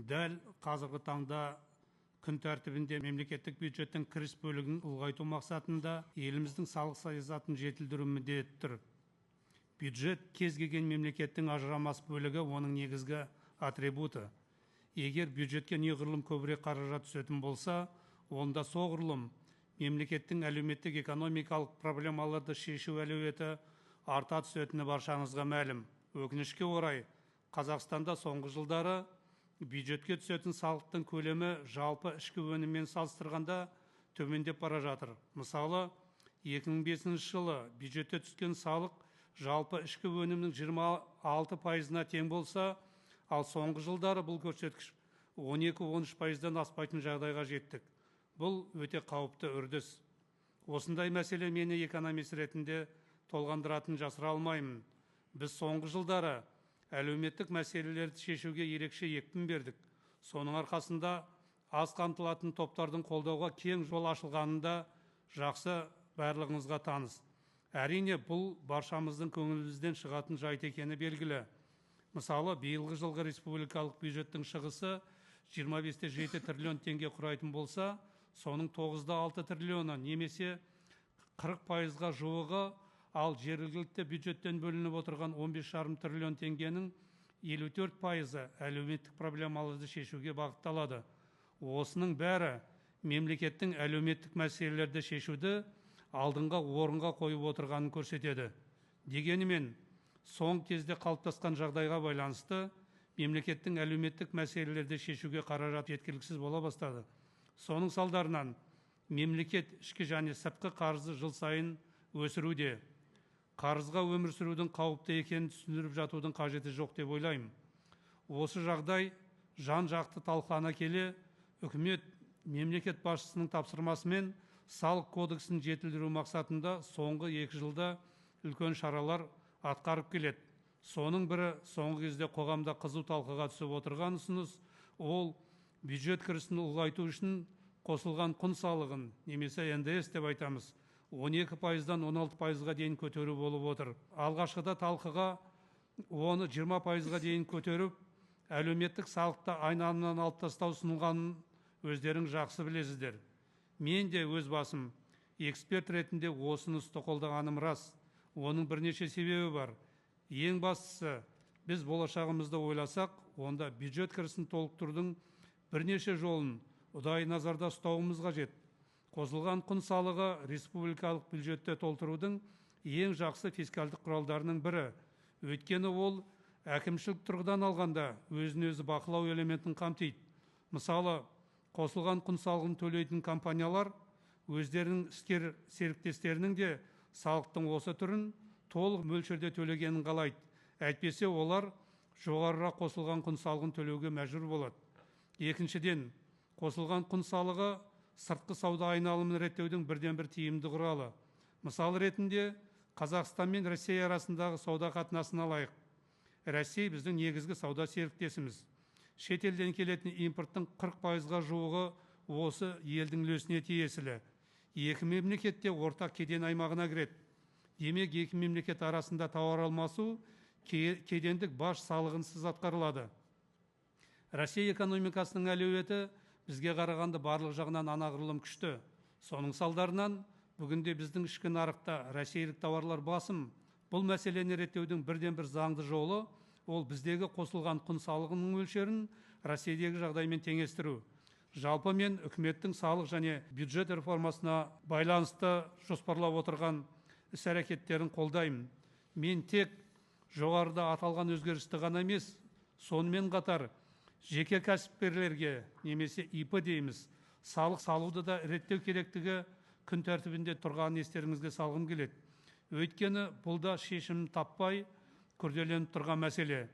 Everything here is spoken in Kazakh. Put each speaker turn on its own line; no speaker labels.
Дәл қазіргі таңда күн тәртібінде мемлекеттік бюджеттің кіріс бөлігін ұлғайту мақсатында еліміздің салық саясатын жетілдіру міндеті тұр. Бюджет кез келген мемлекеттің ажырамас бөлігі, оның негізгі атрибуты. Егер бюджетке неғұрлым көбірек қаражат түсетін болса, онда соғұрлым мемлекеттің әлеуметтік экономикалық проблемаларды шешу әлеуеті арта түсетіні баршаңызға мәлім. Өкінішке орай, Қазақстанда соңғы жылдары бюджетке түсетін салықтың көлемі жалпы ішкі өніммен салыстырғанда төмендеп бара жатыр. Мысалы, 2005 жылы бюджетте түскен салық жалпы ішкі өнімнің 26%-на тең болса, ал соңғы жылдары бұл көрсеткіш 12-13%-дан аспайтын жағдайға жеттік. Бұл өте қауіпті үрдіс. Осындай мәселе мені экономист ретінде толғандыратын жасыра алмаймын. Біз соңғы жылдары әлеуметтік мәселелерді шешуге ерекше екпін бердік. Соның арқасында аз қамтылатын топтардың қолдауға кең жол ашылғанында жақсы барлығыңызға таныс. Әрине, бұл баршамыздың көңілімізден шығатын жайт екені белгілі. Мысалы, биылғы жылғы республикалық бюджеттің шығысы 25,7 триллион теңге құрайтын болса, соның 9,6 триллионы немесе 40%-ға жуығы, ал жергілікті бюджеттен бөлініп отырған 15,5 триллион теңгенің 54%-ы әлеуметтік проблемаларды шешуге бағытталады. Осының бәрі мемлекеттің әлеуметтік мәселелерді шешуді алдыңға орынға қойып отырғанын көрсетеді. Дегенмен, соң кезде қалыптасқан жағдайға байланысты мемлекеттің әлеуметтік мәселелерді шешуге қаражат жеткіліксіз бола бастады. Соның салдарынан мемлекет ішкі және сыртқы қарызы жыл сайын өсіруде. Қарызға өмір сүрудің қауіпті екенін түсіндіріп жатудың қажеті жоқ деп ойлаймын. Осы жағдай жан-жақты талқылана келе, үкімет мемлекет басшысының тапсырмасымен салық кодексін жетілдіру мақсатында соңғы 2 жылда үлкен шаралар атқарып келеді. Соның бірі соңғы кезде қоғамда қызу талқыға түсіп отырған ұсыныс, ол бюджет кірісін ұлғайту үшін қосылған құн салығын, немесе НДС деп айтамыз, 12%-дан 16%-ға дейін көтеру болып отыр. Алғашқыда талқыға оны 20%-ға дейін көтеріп, әлеуметтік салықты айналымнан алып тастау ұсынылғанын өздерің жақсы білесіздер. Мен де өз басым эксперт ретінде осыны қолдағаным рас. Оның бірнеше себебі бар. Ең бастысы, біз болашағымызды ойласақ, онда бюджет кірісін толықтырудың бірнеше жолын ұдайы назарда ұстауымыз қажет. Қосылған құн салығы республикалық бюджетті толтырудың ең жақсы фискалдық құралдарының бірі. Өйткені ол әкімшілік тұрғыдан алғанда өзін-өзі бақылау элементін қамтиды. Мысалы, қосылған құн салығын төлейтін компаниялар өздерінің іскер серіктестерінің де салықтың осы түрін толық мөлшерде төлегенін қалайды. Әйтпесе олар жоғарырақ қосылған құн салығын төлеуге мәжбүр болады. Екіншіден, қосылған құн салығы сыртқы сауда айналымын реттеудің бірден-бір тиімді құралы. Мысал ретінде, Қазақстан мен Россия арасындағы сауда қатынасын алайық. Россия біздің негізгі сауда серіктесіміз. Шет елден келетін импорттың 40%-ға жуығы осы елдің үлесіне тиесілі. Екі мемлекетте ортақ кеден аймағына кіреді. Демек, екі мемлекет арасында тауар алмасу кедендік баж салығынсыз атқарылады. Россия экономикасының әлеуеті бізге қарағанда барлық жағынан анағұрлым күшті. Соның салдарынан бүгінде біздің ішкі нарықта россиялық тауарлар басым. Бұл мәселені реттеудің бірден-бір заңды жолы ол біздегі қосылған құн салығының мөлшерін Россиядағы жағдаймен теңестіру. Жалпы мен үкіметтің салық және бюджет реформасына байланысты жоспарлап отырған іс-әрекеттерін қолдаймын. Мен тек жоғарыда аталған өзгерісті ғана емес, сонымен қатар жеке кәсіпкерлерге, немесе ИП дейміз, салық салуды да реттеу керектігі күн тәртібінде тұрғанын естеріңізге салғым келеді. Өйткені бұл да шешімін таппай күрделеніп тұрған мәселе.